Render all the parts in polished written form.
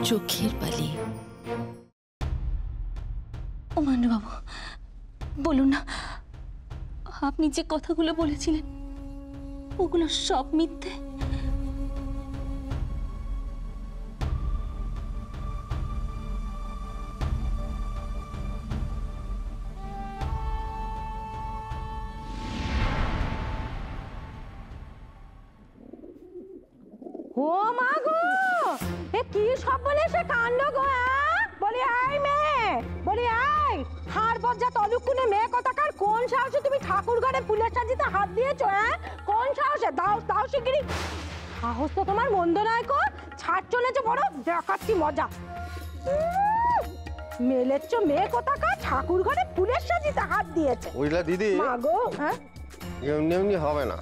চোখের বালি। ওমান্য বাবু, বলুন না, আপনি যে কথাগুলো বলেছিলেন ওগুলো সব মিথ্যে? ও মা গো, এ কি সব বলে সে কাণ্ড গো? বলি আই মেয়ে, বলি আই হাড় বজ্জাত অলুকুনে মেয়ে কথাকার, কোন সাহসে তুমি ঠাকুর ঘরে ফুলের সাজিতে হাত দিয়েছো? কোন সাহসে? দাও দাও শিগগিরি। সাহস তো তোমার মন্দ নয় গো, ছাড় চলেছে বড়, দেখাচ্ছি মজা। মেলেচ্ছ মেয়ে কথাকার, ঠাকুর ঘরে ফুলের সাজিতে হাত দিয়েছে। বুঝলা দিদি, মা গো, হ্যাঁ এমনি এমনি হবে না।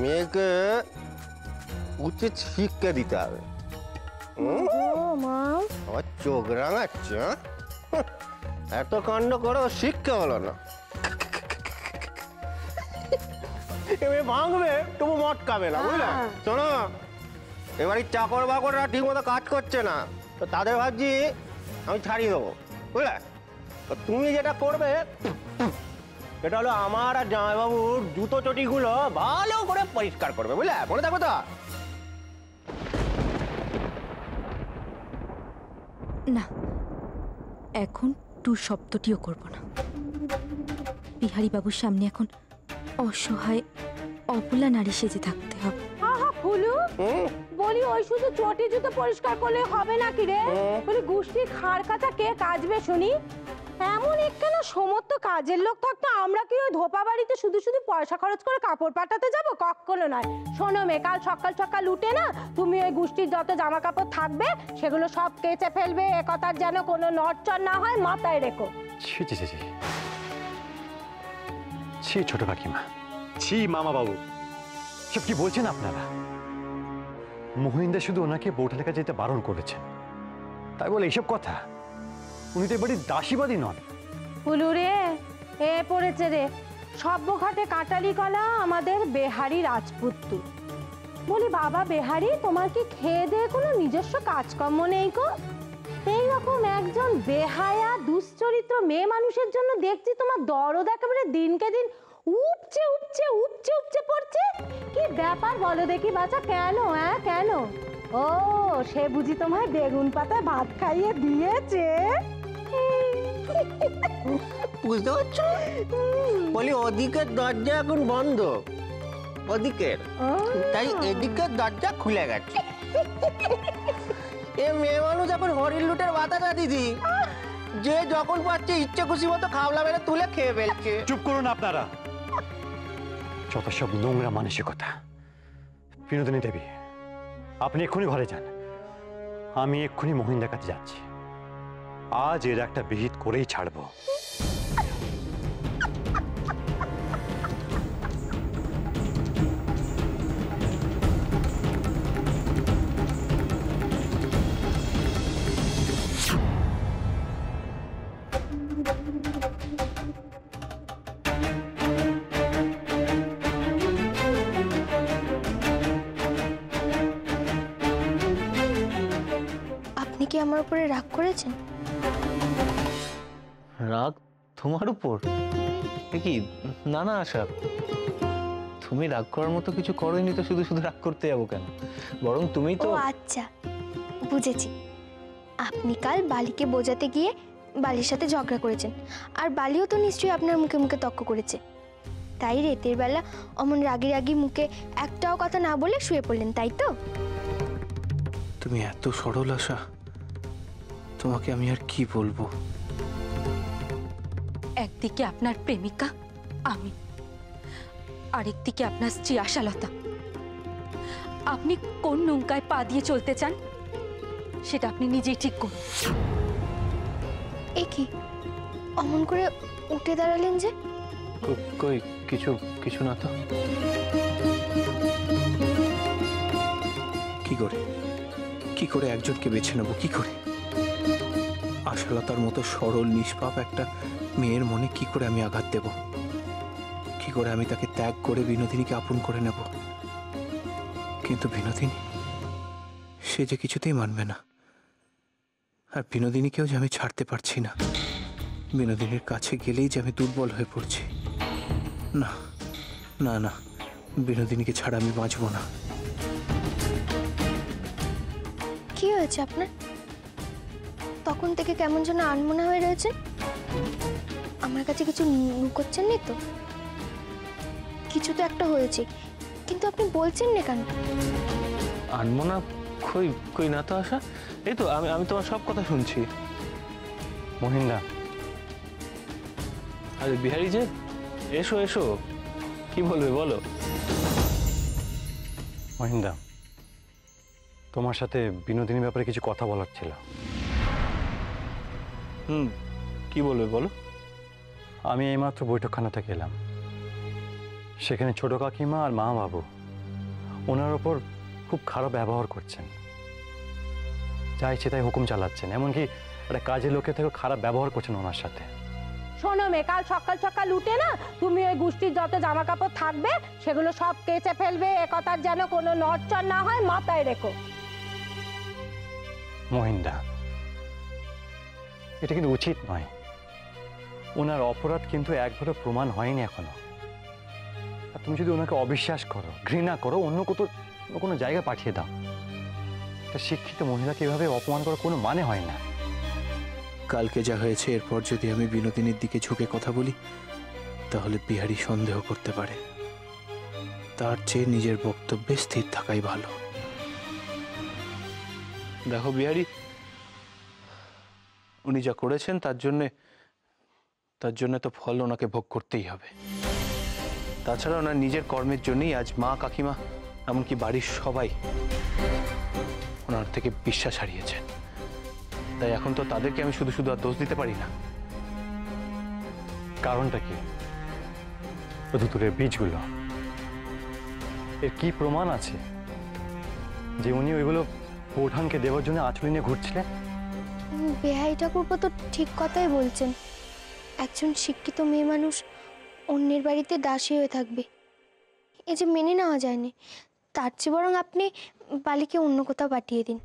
মেয়েকে উচিত শিক্ষা দিতে হবে। মা আমার চোখ রাঙাচ্ছে, এত কাণ্ড করো, শিক্ষা হলো না। এমনি ভাঙবে তবু মটকাবে না, বুঝলে? শোনো, এবারে চাকর বাকররা ঠিক মতো কাজ করছে না, তো তাদের ভাবছি আমি ছাড়িয়ে দেবো, বুঝলে? তো তুমি যেটা করবে সেটা হলো আমার আর জামাইবাবুর জুতো চটিগুলো ভালো করে পরিষ্কার করবে, বুঝলে? মনে থাকবে তো? না, এখন টু শব্দটিও করব না। বিহারী বাবুর সামনে এখন অসহায় অবলা নারী সেজে থাকতে হবে। আহা ফুলু, বলি ওই শুধু চটি জুতো পরিষ্কার করলে হবে নাকি রে? বলি গুষ্টি খাড় কাটা কে কাজবে শুনি? এমন একখানা সমস্ত কাজের লোক থাকতো, আমরা কি ওই ধোপা বাড়িতে শুধু শুধু পয়সা খরচ করে কাপড় পাঠাতে যাব? কখনো নয়। শোনো মে, কাল সকাল সকাল উঠে না তুমি ওই গুষ্টির যত জামা কাপড় থাকবে সেগুলো সব কেচে ফেলবে, এ কথার যেন কোনো নড়চড় না হয় মাথায় রেখো। ছি ছি ছি ছি, ছি ছোট কাকিমা, ছি মামা বাবু, সব কি বলছেন আপনারা? মহিন্দা শুধু ওনাকে বৌঠালের যেতে বারণ করেছেন, তাই বলে এইসব কথা? উনি তো এবারে দাসীবাদী নন। ফুলু রে, এ পড়েছে রে সভ্যঘাটে কাটালি কলা আমাদের বেহারি রাজপুত্র। বলি বাবা বেহারি, তোমার কি খেয়ে দিয়ে কোনো নিজস্ব কাজকর্ম নেই গো? এইরকম একজন বেহায়া দুশ্চরিত্র মেয়ে মানুষের জন্য দেখছি তোমার দরদ একেবারে দিনকে দিন উপচে উপচে উপচে উপচে পড়ছে। কি ব্যাপার বলো দেখি বাচ্চা, কেন? কেন? ও, সে বুঝি তোমায় বেগুন পাতায় ভাত খাইয়ে দিয়েছে? বুঝতে পারছো? বলি ওদিকের দরজা এখন বন্ধ, ওদিকের, তাই এদিকের দরজা খুলে গেছে। এ মেয়ে মানুষ এখন হরিণ লুটের বাতাটা দিদি, যে যখন পাচ্ছে ইচ্ছে খুশি মতো খাবলা মেরে তুলে খেয়ে ফেলছে। চুপ করুন আপনারা, যত সব নোংরা মানসিকতা। বিনোদিনী দেবী, আপনি এক্ষুনি ঘরে যান, আমি এক্ষুনি মহিন্দার কাছে যাচ্ছি। আজ এর একটা বিহিত করেই ছাড়বো। আপনি কি আমার উপরে রাগ করেছেন? রাগ তোমার উপর? কি না না আশা, তুমি রাগ করার মতো কিছু করোনি তো শুধু শুধু রাগ করতে যাবো কেন? বরং তুমি তো... ও আচ্ছা, বুঝেছি। আপনি কাল বালিকে বোঝাতে গিয়ে বালির সাথে ঝগড়া করেছেন, আর বালিও তো নিশ্চয়ই আপনার মুখে মুখে তর্ক করেছে। তাই রাতের বেলা অমন রাগি রাগি মুখে একটাও কথা না বলে শুয়ে পড়লেন, তাই তো? তুমি এত সরল আশা, তোমাকে আমি আর কি বলবো। একদিকে আপনার প্রেমিকা আমি, আরেকদিকে আপনার স্ত্রী আশালতা। আপনি কোন নৌকায় পা দিয়ে চলতে চান সেটা আপনি নিজেই ঠিক করুন। এ কি অমন করে উঠে দাঁড়ালেন যে? কই কিছু কিছু না তো। কি করে একজনকে বেছে নেবো? কি করে আশালতার মতো সরল নিষ্পাপ একটা মেয়ের মনে কি করে আমি আঘাত দেব? কি করে আমি তাকে ত্যাগ করে বিনোদিনীকে আপন করে নেব? কিন্তু বিনোদিনী সে যে কিছুতেই মানবে না। আর বিনোদিনীকেও যে আমি ছাড়তে পারছি না। বিনোদিনীর কাছে গেলেই যে আমি দুর্বল হয়ে পড়ছি। না না না, বিনোদিনীকে ছাড়া আমি বাঁচব না। কি হয়েছে আপনার? তখন থেকে কেমন যেন আনমনা হয়ে রয়েছে। আমার কাছে কিছু লুকোচ্ছেন নি তো? কিছু তো একটা হয়েছে, কিন্তু আপনি বলছেন না কেন? আনমনা কই কই না তো আশা, এই তো আমি তোমার সব কথা শুনছি। মহিন্দা, আরে বিহারি যে, এসো এসো, কি বলবে বলো। মহিন্দা, তোমার সাথে বিনোদিনীর ব্যাপারে কিছু কথা বলার ছিল। কি বলবে বলো। আমি এইমাত্র বৈঠকখানা থেকে এলাম। সেখানে ছোট কাকিমা আর মা বাবু ওনার ওপর খুব খারাপ ব্যবহার করছেন, যাই সে তাই হুকুম চালাচ্ছেন, এমনকি একটা কাজের লোকের থেকেও খারাপ ব্যবহার করছেন ওনার সাথে। শোনো মেয়ে, কাল সকাল সকাল উঠে না তুমি ওই গোষ্ঠীর যত জামা কাপড় থাকবে সেগুলো সব কেচে ফেলবে, একথার যেন কোনো নড়চড় না হয় মাথায় রেখো। মহিন্দা, এটা কিন্তু উচিত নয়। ওনার অপরাধ কিন্তু একবারও প্রমাণ হয়নি এখনো। আর তুমি যদি ওনাকে অবিশ্বাস করো, ঘৃণা করো, অন্য কোনো জায়গায় পাঠিয়ে দাও, একটা শিক্ষিত মহিলাকে এভাবে অপমান করার কোনো মানে হয় না। কালকে যা হয়েছে, এরপর যদি আমি বিনোদিনীর দিকে ঝুঁকে কথা বলি তাহলে বিহারি সন্দেহ করতে পারে। তার চেয়ে নিজের বক্তব্যে স্থির থাকাই ভালো। দেখো বিহারি, উনি যা করেছেন তার জন্য তো ফল ওনাকে ভোগ করতেই হবে। তাছাড়া ওনার নিজের কর্মের জন্যই আজ মা কাকিমা এমনকি বাড়ির সবাই ওনার থেকে বিশ্বাস হারিয়েছেন। তাই এখন তো তাদেরকে আমি শুধু শুধু আর দোষ দিতে পারি না। কারণটা কি? ধুতুরের বীজগুলো, এর কি প্রমাণ আছে যে উনি ওইগুলো প্রধানকে দেওয়ার জন্য আঁচড়ে নিয়ে ঘুরছিলেন? বেহাই ঠাকুরপো তো ঠিক কথাই বলছেন। একজন শিক্ষিত মেয়ে মানুষ অন্যের বাড়িতে দাসী হয়ে থাকবে, এ যে মেনে নেওয়া যায়নি। তার চেয়ে বরং আপনি বালিকে অন্য কোথাও পাঠিয়ে দিন।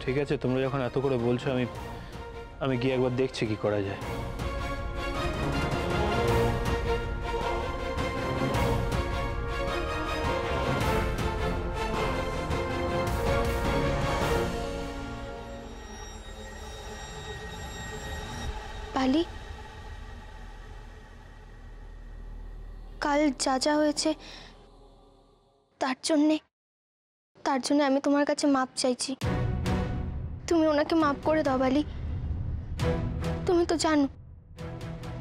ঠিক আছে, তোমরা যখন এত করে বলছো আমি গিয়ে একবার দেখছি কি করা যায়। বালি, কাল যা যা হয়েছে তার জন্যে আমি তোমার কাছে মাপ চাইছি। তুমি ওনাকে মাপ করে দাও বালি। তুমি তো জানো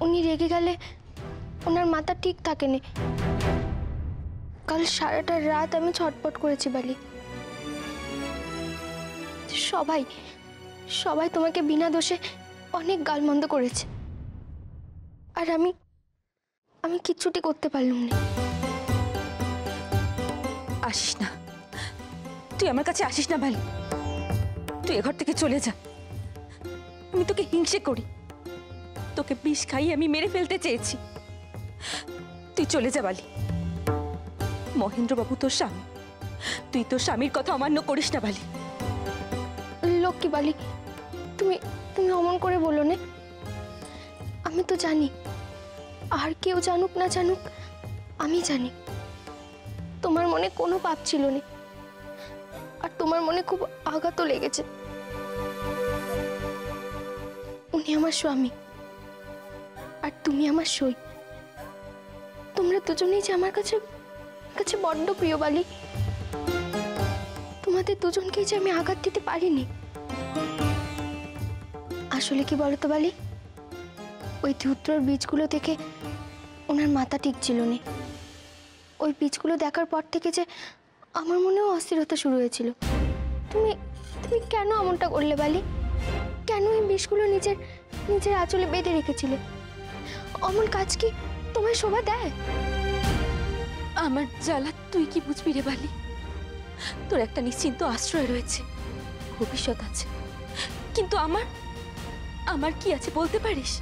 উনি রেগে গেলে ওনার মাথা ঠিক থাকে না। কাল সারাটা রাত আমি ছটপট করেছি বালি। সবাই তোমাকে বিনা দোষে অনেক গালমন্দ করেছে, আর আমি কিচ্ছুটি করতে পারলাম না। আসিস না, তুই আমার কাছে আসিস না বালি। তুই এ ঘর থেকে চলে যা। আমি তোকে হিংসে করি, তোকে বিষ খাইয়ে আমি মেরে ফেলতে চেয়েছি। তুই চলে যা বালি। মহেন্দ্রবাবু তোর স্বামী, তুই তোর স্বামীর কথা অমান্য করিস না বালি। লক্ষ্মী বালি, তুমি অমন করে বলো না। আমি তো জানি, আর কেউ জানুক না জানুক আমি জানি তোমার মনে কোনো পাপ ছিল না, আর তোমার মনে খুব আঘাতও লেগেছে। উনি আমার স্বামী আর তুমি আমার সই। তোমরা দুজনেই যে আমার কাছে বড্ড প্রিয় বালি। তোমাদের দুজনকেই যে আমি আঘাত দিতে পারিনি। আসলে কি বলতো বালি, ওই ধুত্রর বীজগুলো থেকে ওনার মাথা ঠিক ছিল না। ওই বীজগুলো দেখার পর থেকে যে আমার মনেও অস্থিরতা শুরু হয়েছিল। তুমি কেন এমনটা করলে বালি? কেন এই বিষগুলো নিজের আঁচলে বেঁধে রেখেছিলে? অমন কাজ কি তোমায় শোভা দেয়? আমার জ্বালা তুই কি বুঝবি রে বালি? তোর একটা নিশ্চিন্ত আশ্রয় রয়েছে, ভবিষ্যৎ আছে, কিন্তু আমার কি আছে বলতে পারিস?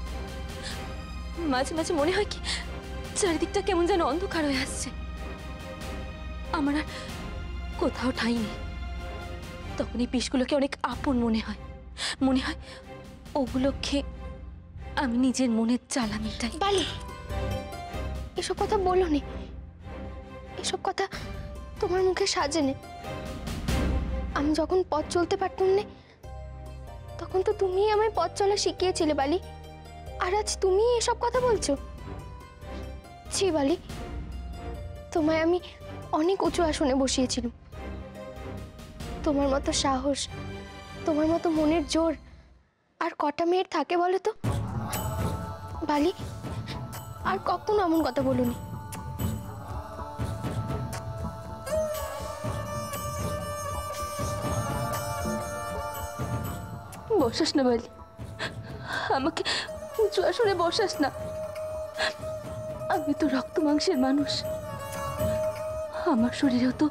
মাঝে মাঝে মনে হয় কি চারিদিকটা কেমন যেন অন্ধকার হয়ে আসছে। আমার আর কোথাও ঠাঁই নেই। তখন এই বিষগুলোকে অনেক আপন মনে হয়। মনে হয় ওগুলো খেয়ে আমি নিজের মনের জ্বালা মেটাই। বালি, এসব কথা বলো নি, এসব কথা তোমার মুখে সাজে নে। আমি যখন পথ চলতে পারতাম না, তখন তো তুমিই আমায় পথ চলা শিখিয়েছিলে বালি, আর আজ তুমি এসব কথা বলছো। ছি বালি, তোমায় আমি অনেক উঁচু আসনে বসিয়েছিলাম। তোমার মতো সাহস, তোমার মতো মনের জোর আর কটা মেয়ের থাকে বলো তো? বালি, আর কখনো এমন কথা বলুনি। বসাস না বালি, আমাকে উঁচু আসনে বসাস না। আমি তো রক্ত মাংসের মানুষ, আমার শরীরেও তো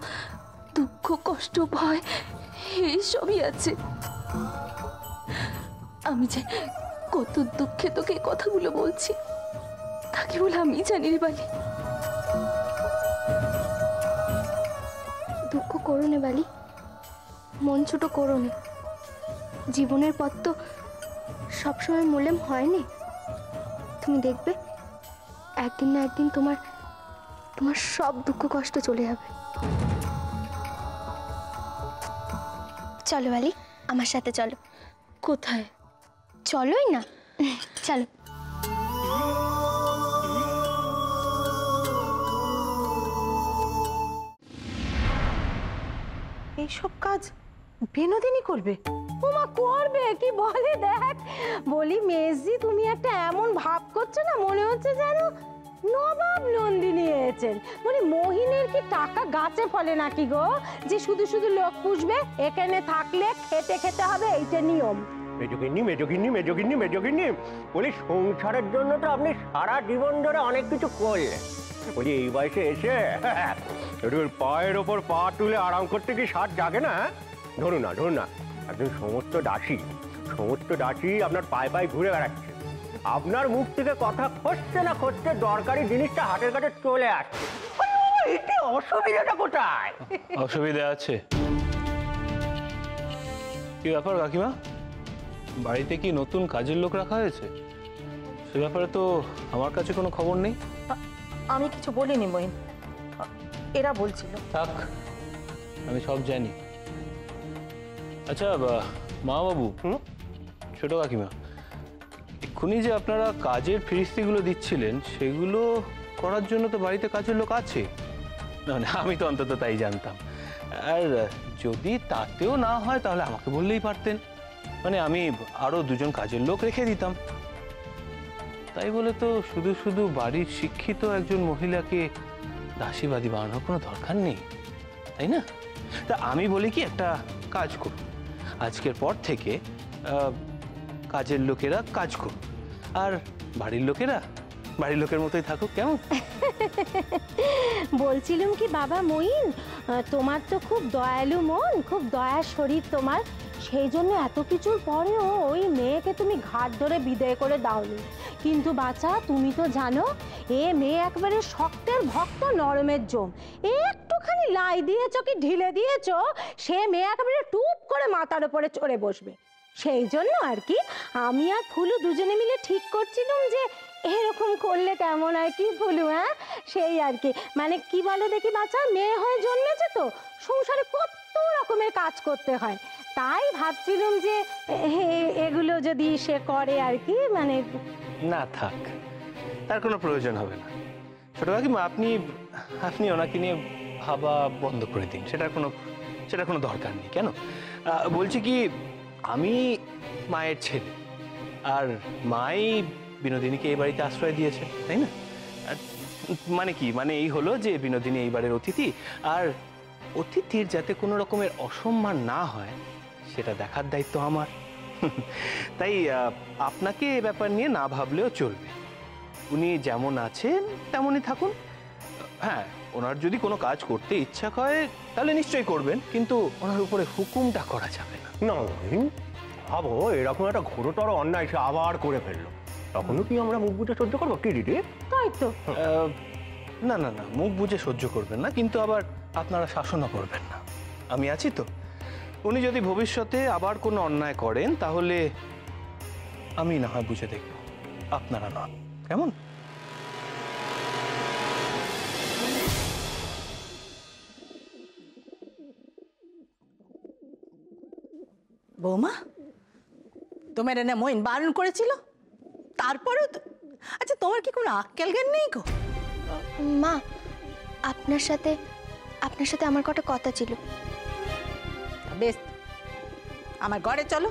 দুঃখ, কষ্ট, ভয় এই সবই আছে। আমি যে কত দুঃখে তোকে এই কথাগুলো বলছি তা কেবল আমি জানি রে বালি। দুঃখ করো না বালি, মন ছোট করো না। জীবনের পথ তো সবসময় মোলেম হয়নি। তুমি দেখবে একদিন না একদিন তোমার সব দুঃখ কষ্ট চলে যাবে। চলো বালি, আমার সাথে চলো। কোথায়? চলোই না, চলো। এইসব কাজ বিনোদিনী করবে? ওমা করবে কি বলে দেখ। বলি মেজদি, তুমি একটা এমন ভাব করছো না, মনে হচ্ছে যেন নবাব নন্দিনী এসেছেন। বলি মহিনের কি টাকা গাছে ফলে নাকি গো, যে শুধু শুধু লোক পুষবে? এখানে থাকলে খেতে খেতে হবে, এইটা নিয়ম। মেজগিন্নি মেজগিন্নি মেজগিন্নি মেজগিন্নি বলি, সংসারের জন্য তো আপনি সারা জীবন ধরে অনেক কিছু করলেন। বলি এই বয়সে এসে একটু পায়ের ওপর পা তুলে আরাম করতে কি সাত জাগে না? ধরুন না ধরুন না, একজন সমস্ত দাসী আপনার পায়ে পায়ে ঘুরে বেড়াচ্ছে, আপনার মুখ থেকে কথা খসছে না খসছে, দরকারি জিনিসটা হাতের কাছে চলে আসছে। এতে অসুবিধাটা কোথায়? অসুবিধা আছে? কি ব্যাপার কাকিমা, বাড়িতে কি নতুন কাজের লোক রাখা হয়েছে? সে ব্যাপারে তো আমার কাছে কোনো খবর নেই। আমি কিছু বলিনি মহিন, এরা বলছিল। থাক, আমি সব জানি। আচ্ছা মা বাবু, ছোট কাকিমা, এক্ষুনি যে আপনারা কাজের ফিরিস্তিগুলো দিচ্ছিলেন, সেগুলো করার জন্য তো বাড়িতে কাজের লোক আছে। না, আমি তো অন্তত তাই জানতাম। আর যদি তাতেও না হয় তাহলে আমাকে বললেই পারতেন, মানে আমি আরো দুজন কাজের লোক রেখে দিতাম। তাই বলে তো শুধু শুধু বাড়ির শিক্ষিত একজন মহিলাকে দাসীবাদী বানানোর কোনো দরকার নেই, তাই না? তা আমি বলি কি, একটা কাজ করুন, আজকের পর থেকে কাজের লোকেরা কাজ করুন, আর বাড়ির লোকেরা বাড়ির লোকের মতোই থাকুক, কেমন? বলছিলাম কি বাবা মঈন, তোমার তো খুব দয়ালু মন, খুব দয়ার শরীর তোমার, সেই জন্য এত কিছুর পরেও ওই মেয়েকে তুমি ঘাট ধরে বিদায় করে দাওনি। কিন্তু বাছা, তুমি তো জানো এ মেয়ে একবারে শক্তের ভক্ত, নরমের জম। একটুখানি লাই দিয়েছ কি ঢিলে দিয়েছ, সে মেয়ে একেবারে টুপ করে মাথার উপরে চড়ে বসবে। সেই জন্য আর কি আমি আর ফুলু দুজনে মিলে ঠিক করছিলাম যে এরকম করলে কেমন হয় কি ফুলু? হ্যাঁ, সেই আর কি, মানে কি বলো দেখি বাচ্চা, মেয়ে হয়ে জন্মেছে তো, সংসারে কত রকমের কাজ করতে হয়, তাই ভাবছিলাম যে এগুলো যদি সে করে আর কি, মানে। না থাক, তার কোনো প্রয়োজন হবে না। ছোট কাকিমা, আপনি ওনাকে নিয়ে ভাবা বন্ধ করে দিন, সেটার কোনো দরকার নেই। কেন বলছি কি, আমি মায়ের ছেলে, আর মাই বিনোদিনীকে এই বাড়িতে আশ্রয় দিয়েছে, তাই না? মানে কি, মানে এই হলো যে বিনোদিনী এই বাড়ির অতিথি, আর অতিথির যাতে কোনো রকমের অসম্মান না হয় সেটা দেখার দায়িত্ব আমার। তাই আপনাকে এ ব্যাপার নিয়ে না ভাবলেও চলবে। উনি যেমন আছেন তেমনই থাকুন। হ্যাঁ, ওনার যদি কোনো কাজ করতে ইচ্ছা করে তাহলে নিশ্চয়ই করবেন, কিন্তু ওনার উপরে হুকুমটা করা যাবে না। না ভাবো, এরকম একটা ঘোরতর অন্যায় সে আবার করে ফেললো, তখনও কি আমরা মুখ বুঝে সহ্য করবো? কি দিদি? তাই তো। না, মুখ বুঝে সহ্য করবেন না, কিন্তু আবার আপনারা শাসনও করবেন না। আমি আছি তো, উনি যদি ভবিষ্যতে আবার কোনো অন্যায় করেন তাহলে আমি না হয় বুঝে দেখব, আপনারা না। কেমন? বৌমা, তোমার এনে মইন বারণ করেছিল, তারপরেও তো। আচ্ছা, তোমার কি কোনো আক্কেল জ্ঞান নেই গো? মা, আপনার সাথে আমার কটা কথা ছিল। বেশ, আমার ঘরে চলো,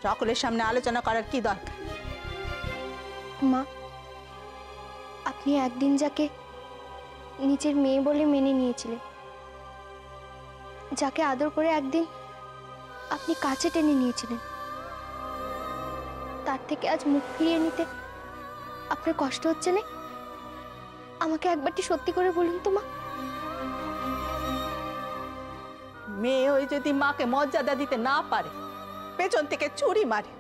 সকলের সামনে আলোচনা করার কি দরকার? মা, আপনি একদিন যাকে নিজের মেয়ে বলে মেনে নিয়েছিলেন, যাকে আদর করে একদিন আপনি কাছে টেনে নিয়েছিলেন, তার থেকে আজ মুখ ফিরিয়ে নিতে আপনার কষ্ট হচ্ছে না? আমাকে একবারটি সত্যি করে বলুন তো মা। মেয়ে ওই যদি মাকে মর্যাদা দিতে না পারে, পেছন থেকে ছুরি মারে,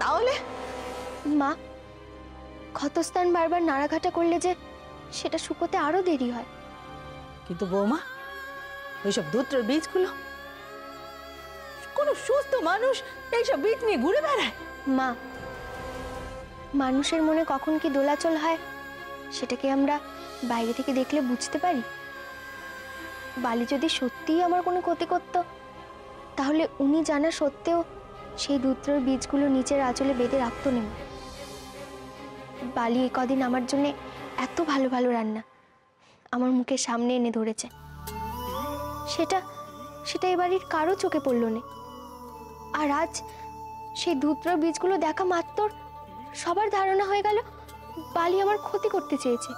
তাহলে? মা, ক্ষতস্থান বারবার নাড়াঘাটা করলে যে সেটা শুকোতে আরো দেরি হয়। কিন্তু বৌমা, ওইসব দুত্র বীজগুলো, কোন সুস্থ মানুষ এইসব বীজ নিয়ে ঘুরে বেড়ায়? মা, মানুষের মনে কখন কি দোলাচল হয় সেটাকে আমরা বাইরে থেকে দেখলে বুঝতে পারি। বালি যদি সত্যিই আমার কোনো ক্ষতি করত, তাহলে উনি জানা সত্ত্বেও সেই দুত্রর বীজগুলো নিচের আঁচলে বেঁধে রাখতো না। বালি কদিন আমার জন্য এত ভালো ভালো রান্না আমার মুখের সামনে এনে ধরেছে, সেটা এই বাড়ির কারো চোখে পড়ল না। আর আজ সেই দুত্রর বীজগুলো দেখা মাত্র সবার ধারণা হয়ে গেল বালি আমার ক্ষতি করতে চেয়েছে।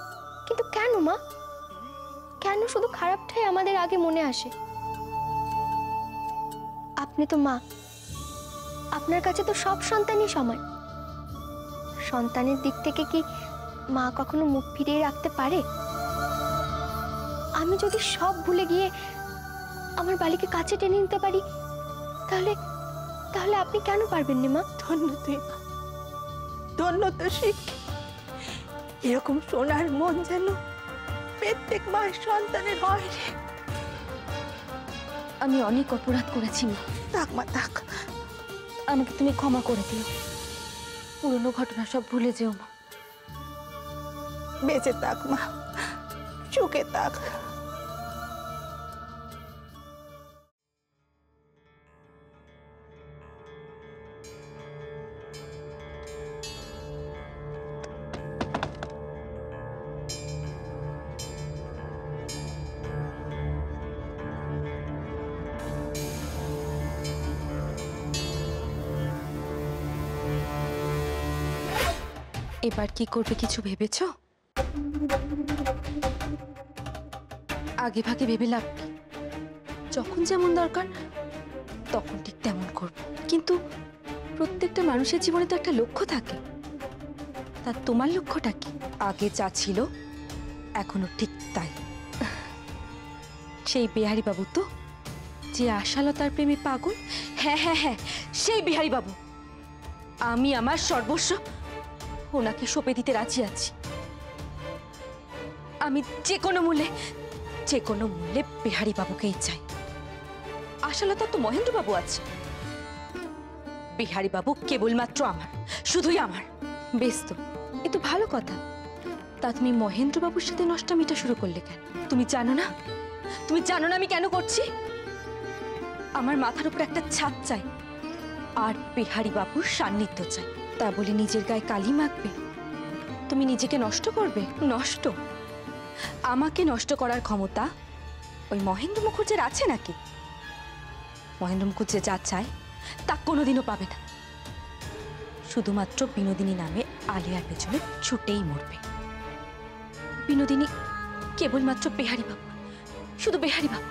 কিন্তু কেন মা? কেন শুধু খারাপটাই আমাদের আগে মনে আসে? আপনি তো মা, আপনার কাছে তো সব সন্তানই সমান। সন্তানের দিক থেকে কি মা কখনো মুখ ফিরিয়ে রাখতে পারে? আমি যদি সব ভুলে গিয়ে আমার বালিকে কাছে টেনে নিতে পারি, তাহলে আপনি কেন পারবেন না মা? ধন্য তুই মা, ধন্য তো শিখ। এরকম সোনার মন যেন প্রত্যেক মায়ের সন্তানের হয় রে। আমি অনেক অপরাধ করেছি মা। থাক মা, থাক। আমাকে তুমি ক্ষমা করে দিও, পুরনো ঘটনা সব ভুলে যেও মা। বেঁচে থাক মা, সুখে থাক। এবার কি করবে কিছু ভেবেছ? আগে ভাগে ভেবে লাভ কি? যখন যেমন দরকার তখন ঠিক তেমন করব। কিন্তু প্রত্যেকটা মানুষের জীবনে তো একটা লক্ষ্য থাকে। তা তোমার লক্ষ্যটা কি? আগে যা ছিল এখনো ঠিক তাই। সেই বিহারী বাবু তো, যে আশালতার প্রেমে পাগল। হ্যাঁ হ্যাঁ হ্যাঁ, সেই বিহারী বাবু। আমি আমার সর্বস্ব ওনাকে সঁপে দিতে রাজি আছি। আমি যে কোনো মূল্যে বিহারী বাবুকেই চাই। আশালতা তো মহেন্দ্র বাবু আছে, বিহারী বাবু কেবলমাত্র আমার, শুধুই আমার। বেশ তো, এ তো ভালো কথা। তা তুমি মহেন্দ্র বাবুর সাথে নষ্টামিটা শুরু করলে কেন? তুমি জানো না আমি কেন করছি? আমার মাথার উপর একটা ছাদ চাই, আর বিহারী বাবুর সান্নিধ্য চাই। তা বলে নিজের গায়ে কালি মাখবে? তুমি নিজেকে নষ্ট করবে? নষ্ট? আমাকে নষ্ট করার ক্ষমতা ওই মহেন্দ্র মুখুজ্জের আছে নাকি? মহেন্দ্র মুখুজ্জে যা চায় তা কোনোদিনও পাবে না। শুধুমাত্র বিনোদিনী নামে আলিয়ার পেছনে ছুটেই মরবে। বিনোদিনী কেবলমাত্র বিহারী বাবু, শুধু বিহারী বাবু।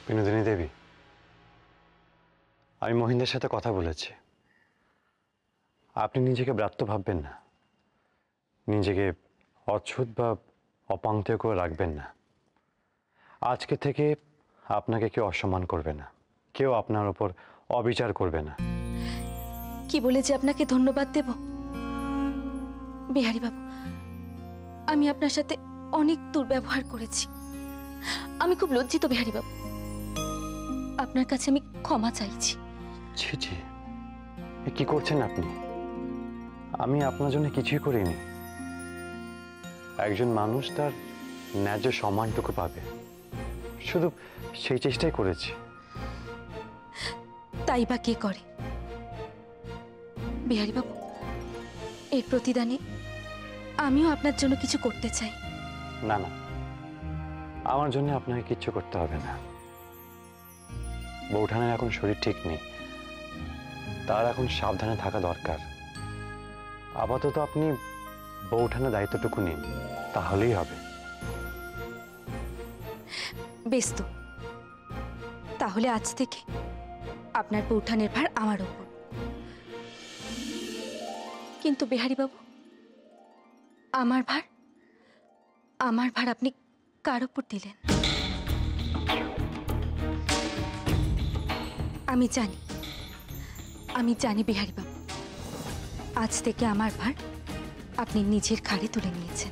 বিনোদিনী দেবী, আমি মহিন্দের সাথে কথা বলেছি। আপনি নিজেকে ব্রাত্য ভাববেন না, নিজেকে অচ্ছুত বা অপাংক্তেয় করে রাখবেন না। আজকে থেকে আপনাকে কেউ অসম্মান করবে না, কেউ আপনার উপর অবিচার করবে না। কি বলে যে আপনাকে ধন্যবাদ দেব বিহারী বাবু? আমি আপনার সাথে অনেক দুর্ব্যবহার করেছি। আমি খুব লজ্জিত বিহারী বাবু, আপনার কাছে আমি ক্ষমা চাইছি। ছি ছি, এ কি করছেন আপনি? আমি আপনার জন্য কিছুই করিনি। একজন মানুষ তার ন্যায্য সম্মানটুকু পাবে, শুধু সেই চেষ্টাই করেছি। তাই বা কে করে বিহারী বাবু? এর প্রতিদানে আমিও আপনার জন্য কিছু করতে চাই। না না, আমার জন্য আপনাকে কিচ্ছু করতে হবে না। বৌঠানের এখন শরীর ঠিক নেই, তার এখন সাবধানে থাকা দরকার। আপাতত আপনি বৌঠানের দায়িত্বটুকু নিন, তাহলেই হবে। বেশ তো, তাহলে আজ থেকে আপনার বৌঠানের ভার আমার ওপর। কিন্তু বিহারী বাবু, আমার ভার আপনি কার ওপর দিলেন? আমি জানি বিহারী বাবু, আজ থেকে আমার ভার আপনি নিজের ঘাড়ে তুলে নিয়েছেন।